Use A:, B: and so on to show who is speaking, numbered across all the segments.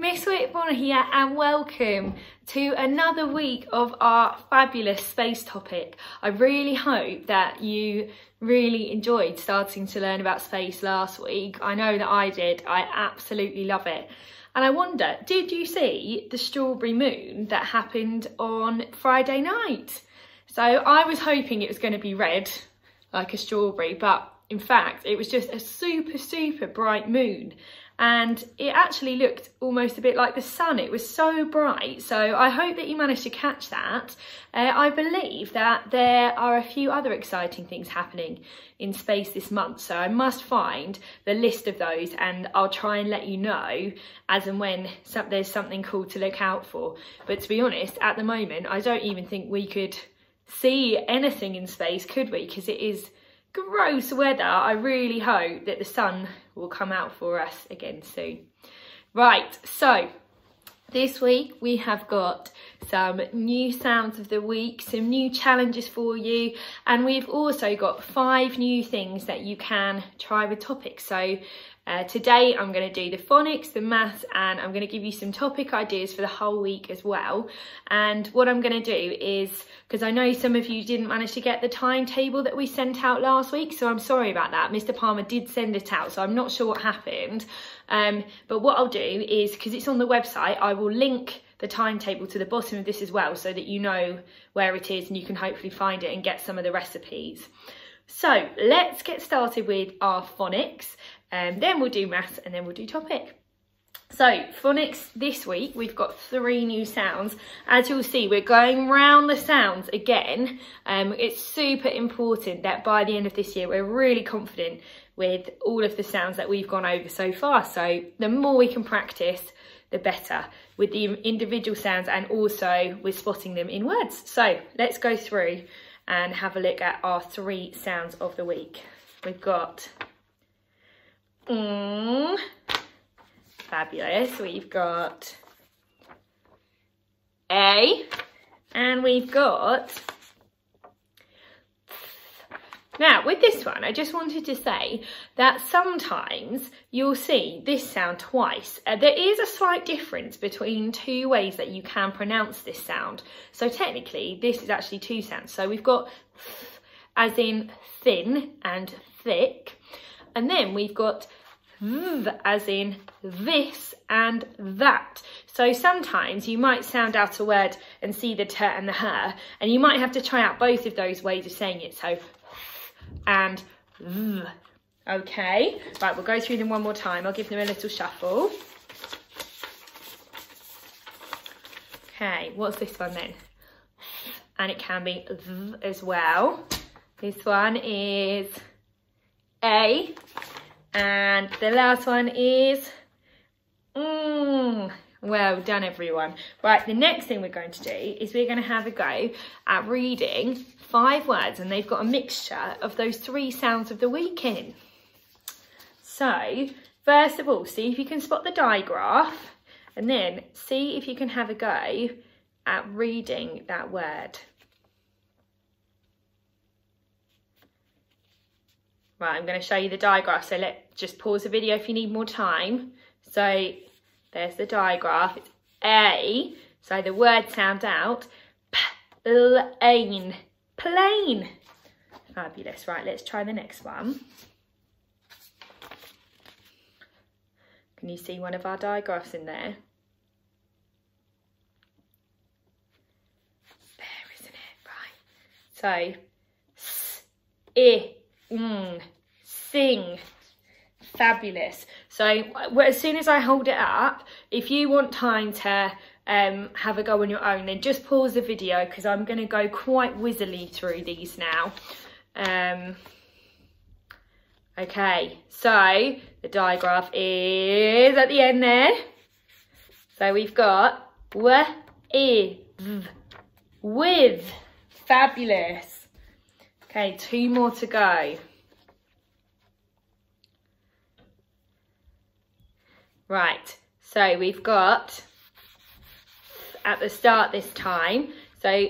A: Miss Whitbourne here and welcome to another week of our fabulous space topic. I really hope that you really enjoyed starting to learn about space last week. I know that I did. I absolutely love it. And I wonder, did you see the strawberry moon that happened on Friday night? So I was hoping it was going to be red like a strawberry, but in fact it was just a super bright moon. And it actually looked almost a bit like the sun. It was so bright. So I hope that you managed to catch that. I believe that there are a few other exciting things happening in space this month. So I must find the list of those and I'll try and let you know as and when there's something cool to look out for. But to be honest, at the moment, I don't even think we could see anything in space, could we? Because it is gross weather. I really hope that the sun will come out for us again soon. Right, so this week we have got some new sounds of the week, some new challenges for you, and we've also got 5 new things that you can try with topics. So today I'm going to do the phonics, the maths, and I'm going to give you some topic ideas for the whole week as well. And what I'm going to do is, because I know some of you didn't manage to get the timetable that we sent out last week, so I'm sorry about that. Mr. Palmer did send it out, so I'm not sure what happened. But what I'll do is, because it's on the website, I will link the timetable to the bottom of this as well, so that you know where it is and you can hopefully find it and get some of the recipes. So let's get started with our phonics. Then we'll do maths and then we'll do topic. So phonics this week, we've got 3 new sounds. As you'll see, we're going round the sounds again. It's super important that by the end of this year, we're really confident with all of the sounds that we've gone over so far. So the more we can practice, the better with the individual sounds and also with spotting them in words. So let's go through and have a look at our 3 sounds of the week. We've got fabulous. We've got A, and we've got. Now with this one, I just wanted to say that sometimes you'll see this sound twice. There is a slight difference between 2 ways that you can pronounce this sound. So technically this is actually 2 sounds. So we've got as in thin and thick, and then we've got as in this and that. So sometimes you might sound out a word and see the t and the her, and you might have to try out both of those ways of saying it. So and v. Okay, right, we'll go through them one more time. I'll give them a little shuffle. Okay, what's this one then? And it can be v as well. This one is A, and the last one is well done, everyone. Right, the next thing we're going to do is we're going to have a go at reading 5 words, and they've got a mixture of those 3 sounds of the week in. So first of all, see if you can spot the digraph, and then see if you can have a go at reading that word. Right, I'm going to show you the digraph, so let's just pause the video if you need more time. So there's the digraph. It's A, so the word sound out. Plane. Plane. Fabulous. Right, let's try the next one. Can you see one of our digraphs in there? There, isn't it? Right. So, sing. Fabulous. So as soon as I hold it up, if you want time to have a go on your own, then just pause the video, because I'm going to go quite whizzily through these now. Okay, so the digraph is at the end there. So we've got with. Fabulous. Okay, 2 more to go. Right, so we've got at the start this time, so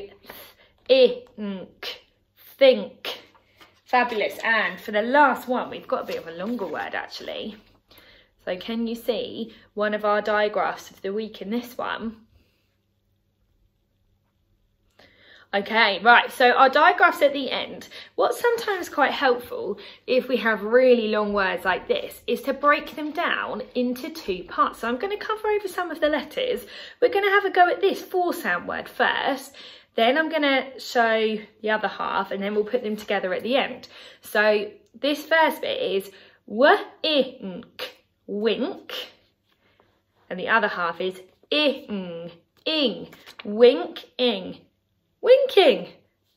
A: think. Fabulous. And for the last one, we've got a bit of a longer word actually. So can you see one of our digraphs of the week in this one? Okay, right, so our digraphs at the end. What's sometimes quite helpful if we have really long words like this is to break them down into two parts. So I'm going to cover over some of the letters. We're going to have a go at this 4-sound word first. Then I'm going to show the other half and then we'll put them together at the end. So this first bit is w-ink, wink. And the other half is ing, wink, ing. Winking.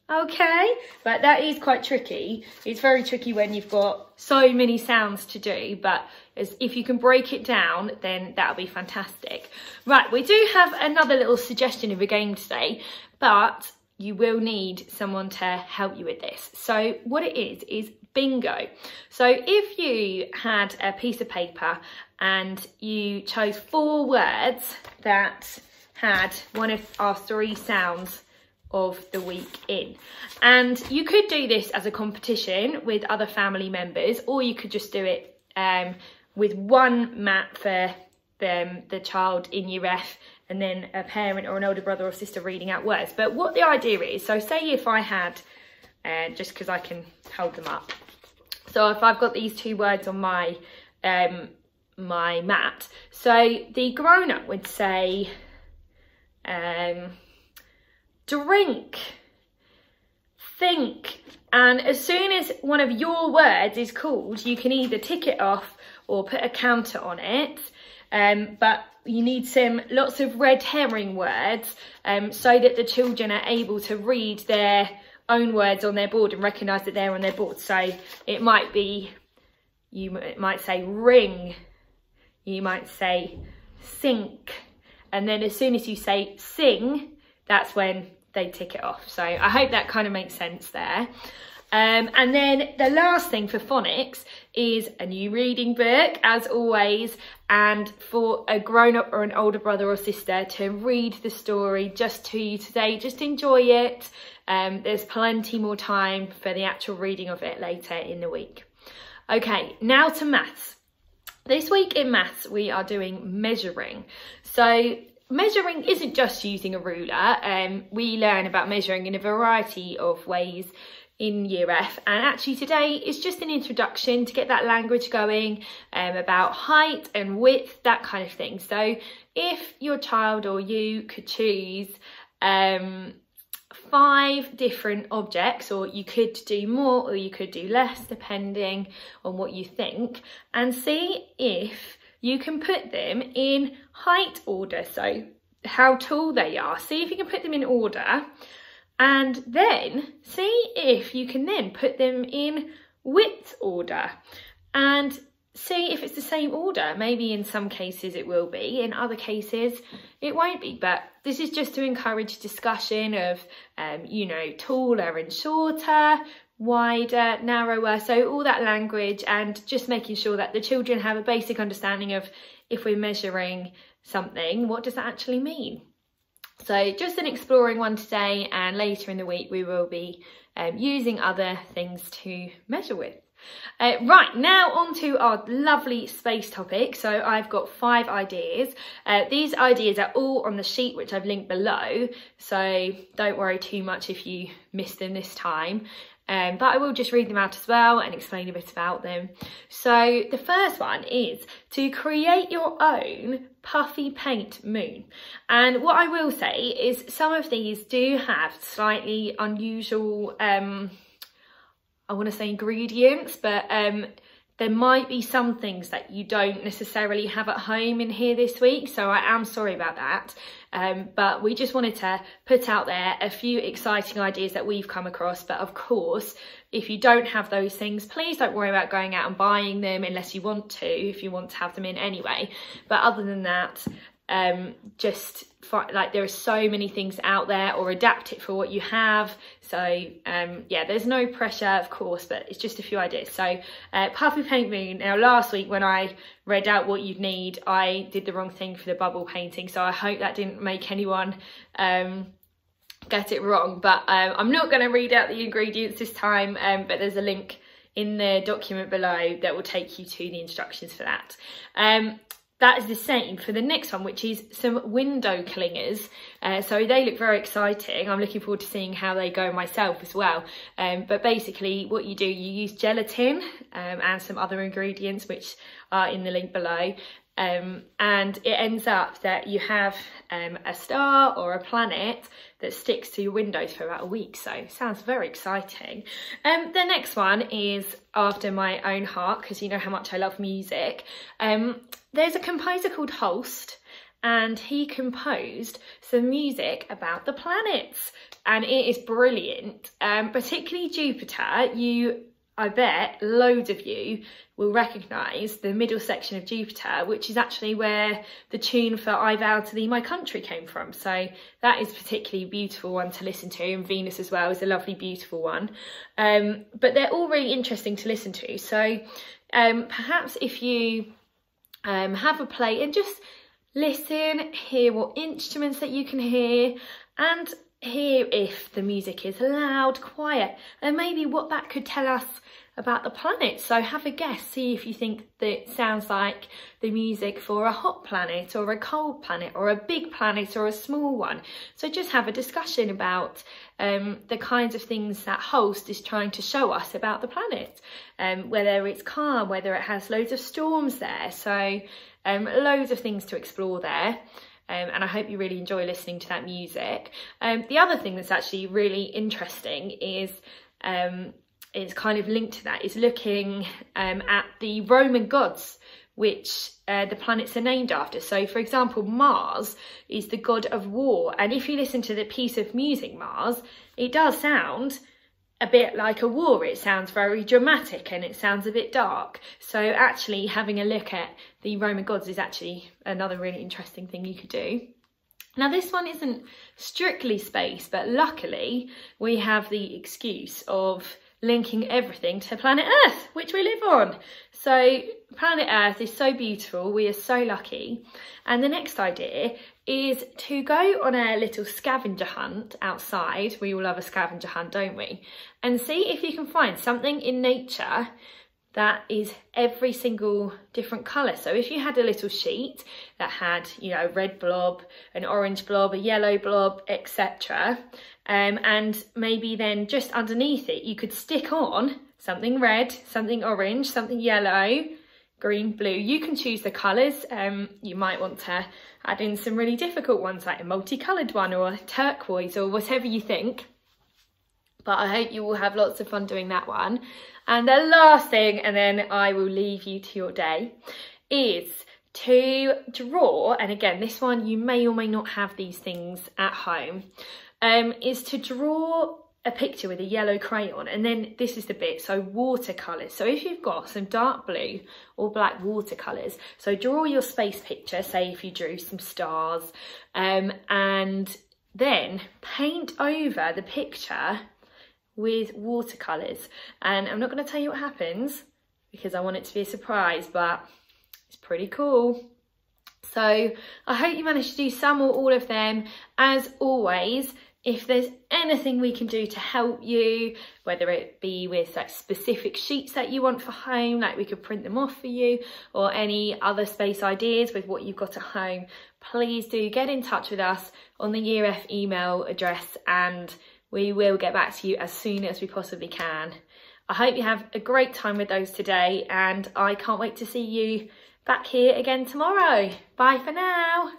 A: Okay, but that is quite tricky. It's very tricky when you've got so many sounds to do, but if you can break it down, then that'll be fantastic. Right, we do have another little suggestion of a game today, but you will need someone to help you with this. So what it is bingo. So if you had a piece of paper and you chose 4 words that had one of our 3 sounds of the week in, and you could do this as a competition with other family members, or you could just do it with one map for the child in Year F and then a parent or an older brother or sister reading out words. But what the idea is, so say if I had just because I can hold them up, so if I've got these 2 words on my my mat, so the grown-up would say drink, think, and as soon as one of your words is called, you can either tick it off or put a counter on it, but you need lots of red herring words so that the children are able to read their own words on their board and recognise that they're on their board. So it might be, you might say ring, you might say sink, and then as soon as you say sing, that's when they tick it off. So I hope that kind of makes sense there. And then the last thing for phonics is a new reading book, as always, and for a grown-up or an older brother or sister to read the story just to you today. Just enjoy it. There's plenty more time for the actual reading of it later in the week. Okay, now to maths. This week in maths we are doing measuring. So measuring isn't just using a ruler. We learn about measuring in a variety of ways in Year F, and actually today is just an introduction to get that language going about height and width, that kind of thing. So if your child or you could choose 5 different objects, or you could do more or you could do less depending on what you think, and see if you can put them in height order, so how tall they are. See if you can put them in order, and then see if you can then put them in width order and see if it's the same order. Maybe in some cases it will be, in other cases it won't be, but this is just to encourage discussion of you know, taller and shorter, wider, narrower, so all that language, and just making sure that the children have a basic understanding of, if we're measuring something, what does that actually mean? So just an exploring one today, and later in the week we will be using other things to measure with. Right, now on to our lovely space topic. So I've got 5 ideas. These ideas are all on the sheet which I've linked below, so don't worry too much if you miss them this time. But I will just read them out as well and explain a bit about them. So the first one is to create your own puffy paint moon. And what I will say is some of these do have slightly unusual, I want to say ingredients, but there might be some things that you don't necessarily have at home in here this week, so I am sorry about that. But we just wanted to put out there a few exciting ideas that we've come across. But of course, if you don't have those things, please don't worry about going out and buying them unless you want to, if you want to have them in anyway. But other than that, like there are so many things out there, or adapt it for what you have. So yeah, there's no pressure of course, but it's just a few ideas. So puffy paint moon. Now last week when I read out what you'd need, I did the wrong thing for the bubble painting, so I hope that didn't make anyone get it wrong. But I'm not going to read out the ingredients this time, but there's a link in the document below that will take you to the instructions for that. That is the same for the next one, which is some window clingers. So they look very exciting. I'm looking forward to seeing how they go myself as well. But basically what you do, you use gelatin and some other ingredients which are in the link below. And it ends up that you have a star or a planet that sticks to your windows for about a week. So it sounds very exciting. The next one is after my own heart, because you know how much I love music. There's a composer called Holst, and he composed some music about the planets, and it is brilliant. Particularly Jupiter, I bet loads of you will recognise the middle section of Jupiter, which is actually where the tune for I Vow to Thee My Country came from. So that is a particularly beautiful one to listen to, and Venus as well is a lovely, beautiful one. But they're all really interesting to listen to. So perhaps if you have a play and just listen, hear what instruments that you can hear, and hear if the music is loud, quiet, and maybe what that could tell us about the planet. So have a guess, see if you think that it sounds like the music for a hot planet or a cold planet or a big planet or a small one. So just have a discussion about the kinds of things that Holst is trying to show us about the planet, whether it's calm, whether it has loads of storms there. So loads of things to explore there. And I hope you really enjoy listening to that music. The other thing that's actually really interesting is kind of linked to that, is looking at the Roman gods which the planets are named after. So for example, Mars is the god of war, and if you listen to the piece of music Mars, it does sound a bit like a war. It sounds very dramatic and it sounds a bit dark. So actually having a look at the Roman gods is actually another really interesting thing you could do. Now this one isn't strictly space, but luckily we have the excuse of linking everything to planet Earth, which we live on. So planet Earth is so beautiful, we are so lucky. And the next idea is to go on a little scavenger hunt outside. We all love a scavenger hunt, don't we? And see if you can find something in nature that is every single different colour. So if you had a little sheet that had, you know, a red blob, an orange blob, a yellow blob, etc. And maybe then just underneath it, you could stick on something red, something orange, something yellow, green, blue. You can choose the colours. You might want to add in some really difficult ones like a multicoloured one or a turquoise or whatever you think. But I hope you will have lots of fun doing that one. And the last thing, and then I will leave you to your day, is to draw, and again, this one you may or may not have these things at home, is to draw a picture with a yellow crayon, and then this is the bit, so watercolours. So if you've got some dark blue or black watercolours, so draw your space picture, say if you drew some stars, and then paint over the picture with watercolours. And I'm not going to tell you what happens because I want it to be a surprise, but it's pretty cool. So I hope you managed to do some or all of them. As always, if there's anything we can do to help you, whether it be with like specific sheets that you want for home, like we could print them off for you, or any other space ideas with what you've got at home, please do get in touch with us on the Year F email address, and we will get back to you as soon as we possibly can. I hope you have a great time with those today, and I can't wait to see you back here again tomorrow. Bye for now.